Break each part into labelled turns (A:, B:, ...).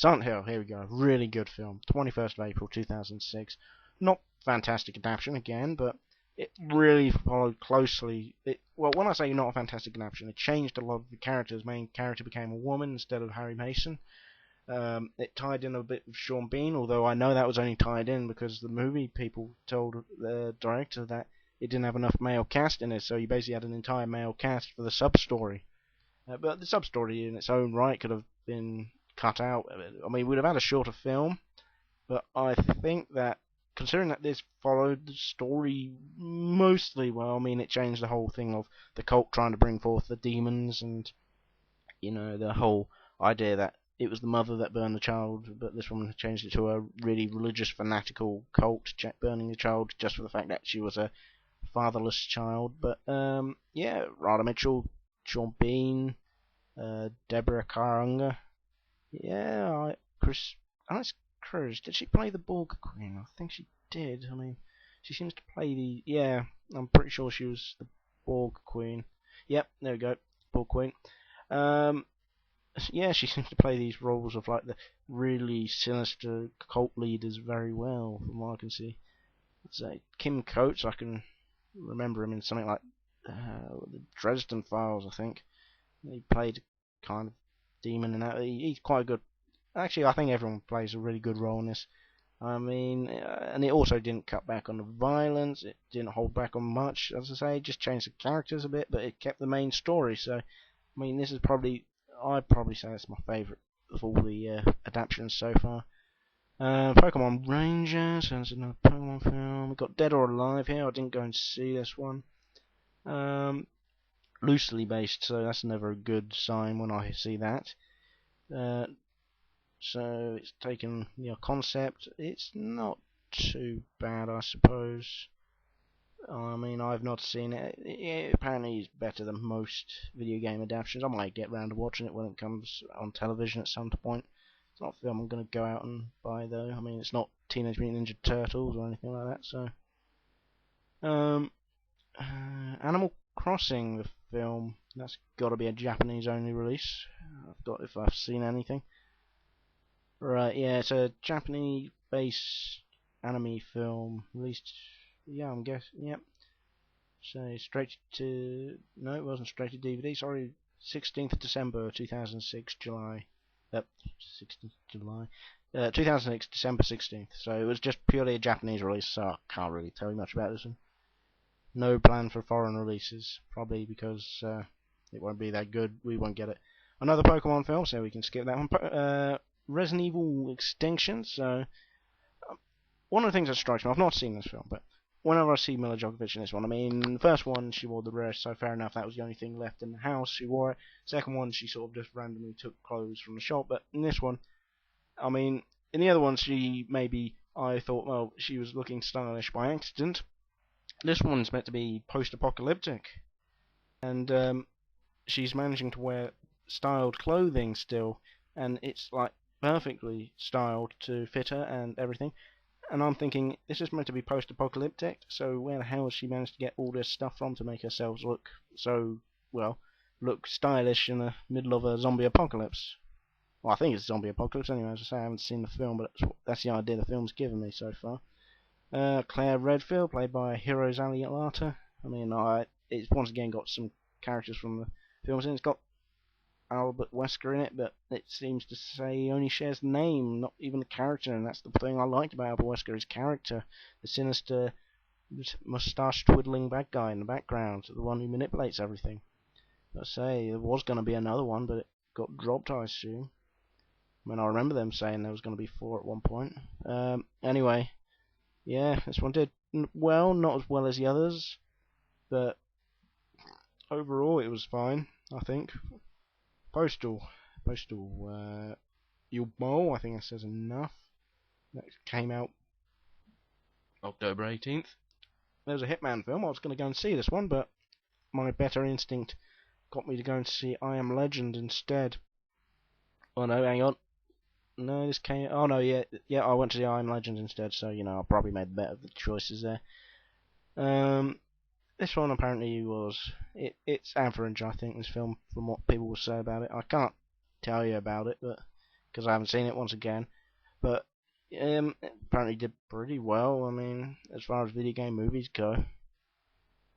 A: Silent Hill, here we go. Really good film. 21st of April 2006. Not fantastic adaptation again, but it really followed closely. Well, when I say not a fantastic adaptation, it changed a lot of the characters. Main character became a woman instead of Harry Mason. It tied in a bit with Sean Bean, although I know that was only tied in because the movie people told the director that it didn't have enough male cast in it, so you basically had an entire male cast for the sub-story. But the sub-story in its own right could have been cut out. I mean, we'd have had a shorter film, but I think that, considering that this followed the story mostly well, I mean, it changed the whole thing of the cult trying to bring forth the demons and, the whole idea that it was the mother that burned the child, but this woman changed it to a really religious, fanatical cult, burning the child just for the fact that she was a fatherless child. But yeah, Radha Mitchell, Sean Bean, Deborah Karanga, yeah, Alice Cruz. Did she play the Borg Queen? I think she did. I mean, she seems to play the. Yeah, I'm pretty sure she was the Borg Queen. Yep, there we go, Borg Queen. Yeah, she seems to play these roles of like the really sinister cult leaders very well, from what I can see. So Kim Coates, I can remember him in something like the Dresden Files, I think. He played kind of demon in that. He's quite good. Actually, I think everyone plays a really good role in this. I mean, and it also didn't cut back on the violence. It didn't hold back on much, as I say. It just changed the characters a bit, but it kept the main story. So, I mean, this is probably, I'd probably say it's my favourite of all the adaptations so far. Pokemon Rangers, there's another Pokemon film. We've got Dead or Alive here. I didn't go and see this one. Loosely based, so that's never a good sign when I see that. So it's taken concept. It's not too bad, I suppose. I mean, I've not seen it. Apparently, it's better than most video game adaptations. I might get round to watching it when it comes on television at some point. It's not a film I'm going to go out and buy, though. I mean, it's not Teenage Mutant Ninja Turtles or anything like that. So, Animal Crossing, the film. That's got to be a Japanese-only release. If I've seen anything. Right, yeah, it's a Japanese-based anime film released. Yeah, I'm guessing. Yep. So straight to no, it wasn't straight to DVD. Sorry, 16th of December 2006, July. 16th July. 2006, December 16th. So it was just purely a Japanese release. So I can't really tell you much about this one. No plan for foreign releases, probably because it won't be that good. We won't get it. Another Pokemon film, so we can skip that one. Resident Evil Extinction. So one of the things that strikes me, I've not seen this film, but whenever I see Mila Jovovich in this one, I mean, the first one she wore the rest, so fair enough, that was the only thing left in the house. She wore it. Second one, she sort of just randomly took clothes from the shop, but in this one, I mean, in the other one, I thought, well, she was looking stylish by accident. This one's meant to be post-apocalyptic, and she's managing to wear styled clothing still, and it's like perfectly styled to fit her and everything. And I'm thinking, this is meant to be post-apocalyptic, so where the hell has she managed to get all this stuff from to make herself look look stylish in the middle of a zombie apocalypse? Well, I think it's a zombie apocalypse anyway. As I say, I haven't seen the film, but that's the idea the film's given me so far. Claire Redfield, played by Hirozali Alata. I mean, it's once again got some characters from the films, and it's got Albert Wesker in it, but it seems to say he only shares the name, not even the character, and that's the thing I liked about Albert Wesker, his character, the sinister, moustache-twiddling bad guy in the background, the one who manipulates everything. I say, there was going to be another one, but it got dropped, I assume. I mean, I remember them saying there was going to be 4 at one point. Anyway, yeah, this one did well, not as well as the others, but overall it was fine, I think. Postal, Yulmo, I think that says enough. That came out October 18th. There was a Hitman film. I was going to go and see this one, but my better instinct got me to go and see I Am Legend instead. Oh no, hang on. No, this came. Oh no, yeah, I went to the I Am Legend instead. So I probably made better of the choices there. This one apparently it's average, I think, this film, from what people will say about it. I can't tell you about it, but because I haven't seen it once again. But it apparently did pretty well. I mean, as far as video game movies go.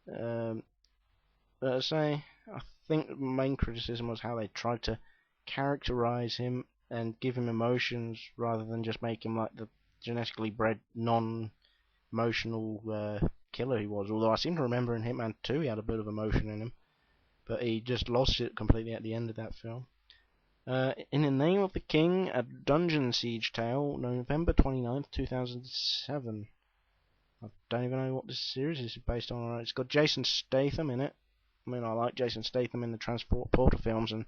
A: Um, but I think the main criticism was how they tried to characterize him and give him emotions rather than just make him like the genetically bred non-emotional killer he was. Although I seem to remember in Hitman 2 he had a bit of emotion in him, but he just lost it completely at the end of that film. In the Name of the King, a dungeon siege tale, November 29th, 2007. I don't even know what this series is based on. It's got Jason Statham in it. I mean, I like Jason Statham in the Transporter films and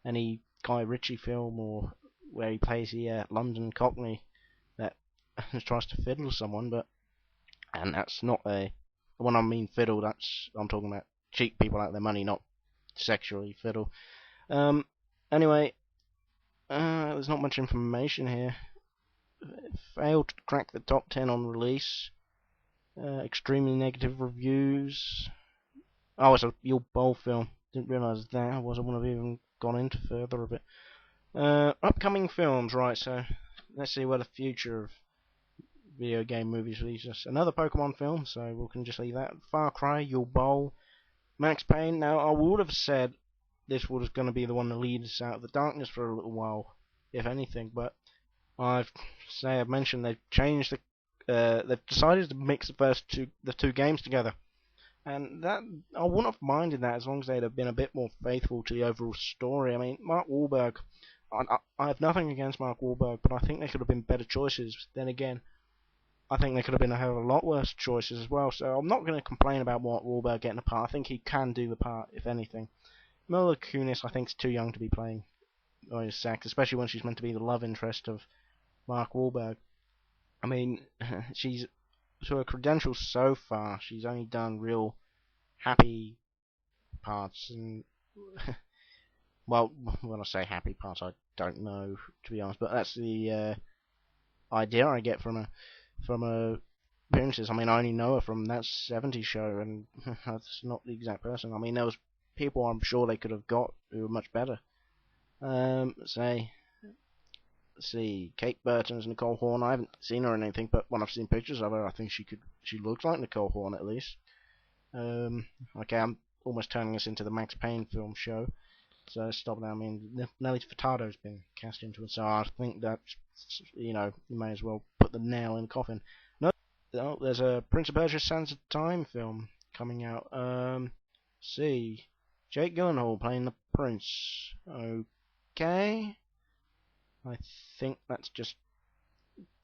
A: any Guy Ritchie film or where he plays the London Cockney that tries to fiddle someone, and that's not when I mean fiddle, I'm talking about cheat people out of their money, not sexually fiddle. Anyway, there's not much information here. It failed to crack the top 10 on release. Extremely negative reviews. Oh, it's a Yule Bowl film. Didn't realise that. I wouldn't have even gone into further of it. Upcoming films, right, so let's see where the future of video game movies leads us. Another Pokemon film, so we can just leave that. Far Cry, Yule Bowl, Max Payne. Now, I would have said this was going to be the one to lead us out of the darkness for a little while, if anything, but I've mentioned they've changed they've decided to mix the two games together, and that I wouldn't have minded that as long as they'd have been a bit more faithful to the overall story. I mean, Mark Wahlberg, I have nothing against Mark Wahlberg, but I think there could have been better choices. Then again, I think there could have been a hell of a lot worse choices as well. So I'm not going to complain about Mark Wahlberg getting the part. I think he can do the part, if anything. Mila Kunis, I think, is too young to be playing Arya Sachs, especially when she's meant to be the love interest of Mark Wahlberg. I mean, she's to her credentials so far, she's only done real happy parts, and well, when I say happy parts, I don't know to be honest, but that's the idea I get from her appearances. I mean, I only know her from that '70s show, and that's not the exact person. I mean, there was people I'm sure they could have got who were much better. Say, let's see, Kate Burton's Nicole Horn. I haven't seen her in anything, but when I've seen pictures of her, I think she looks like Nicole Horn at least. Okay, I'm almost turning us into the Max Payne film show, so stop now. I mean, Nelly Furtado's been cast into it, so I think that you may as well put the nail in the coffin. No, there's a Prince of Persia: Sands of Time film coming out. See, Jake Gyllenhaal playing the prince. Okay. I think that's just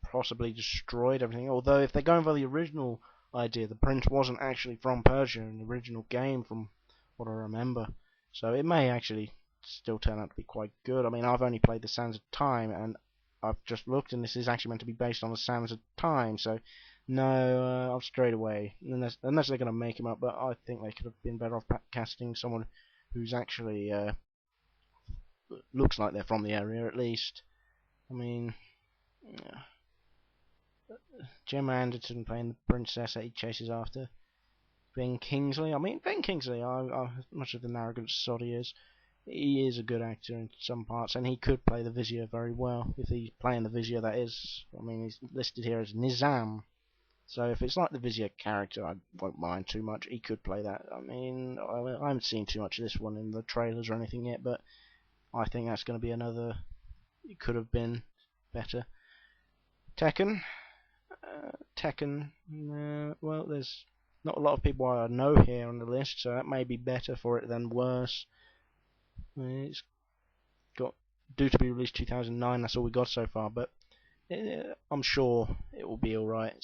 A: possibly destroyed everything. Although, if they're going for the original idea, the prince wasn't actually from Persia in the original game, from what I remember. So it may actually still turn out to be quite good. I mean, I've only played the Sands of Time, and I've just looked, and this is actually meant to be based on the Sands of Time. So, no, I've strayed away. Unless they're going to make him up, but I think they could have been better off casting someone who's actually looks like they're from the area at least. I mean, yeah. Gemma Anderson playing the princess that he chases after. Ben Kingsley. I mean, Ben Kingsley, as much of an arrogant sod he is a good actor in some parts, and he could play the Vizier very well. If he's playing the Vizier, that is. I mean, he's listed here as Nizam. So if it's like the Vizier character, I won't mind too much. He could play that. I mean, I haven't seen too much of this one in the trailers or anything yet, but I think that's going to be another. It could have been better. Tekken. Well, there's not a lot of people I know here on the list, so that may be better for it than worse. It's got due to be released 2009. That's all we got so far, but I'm sure it will be all right.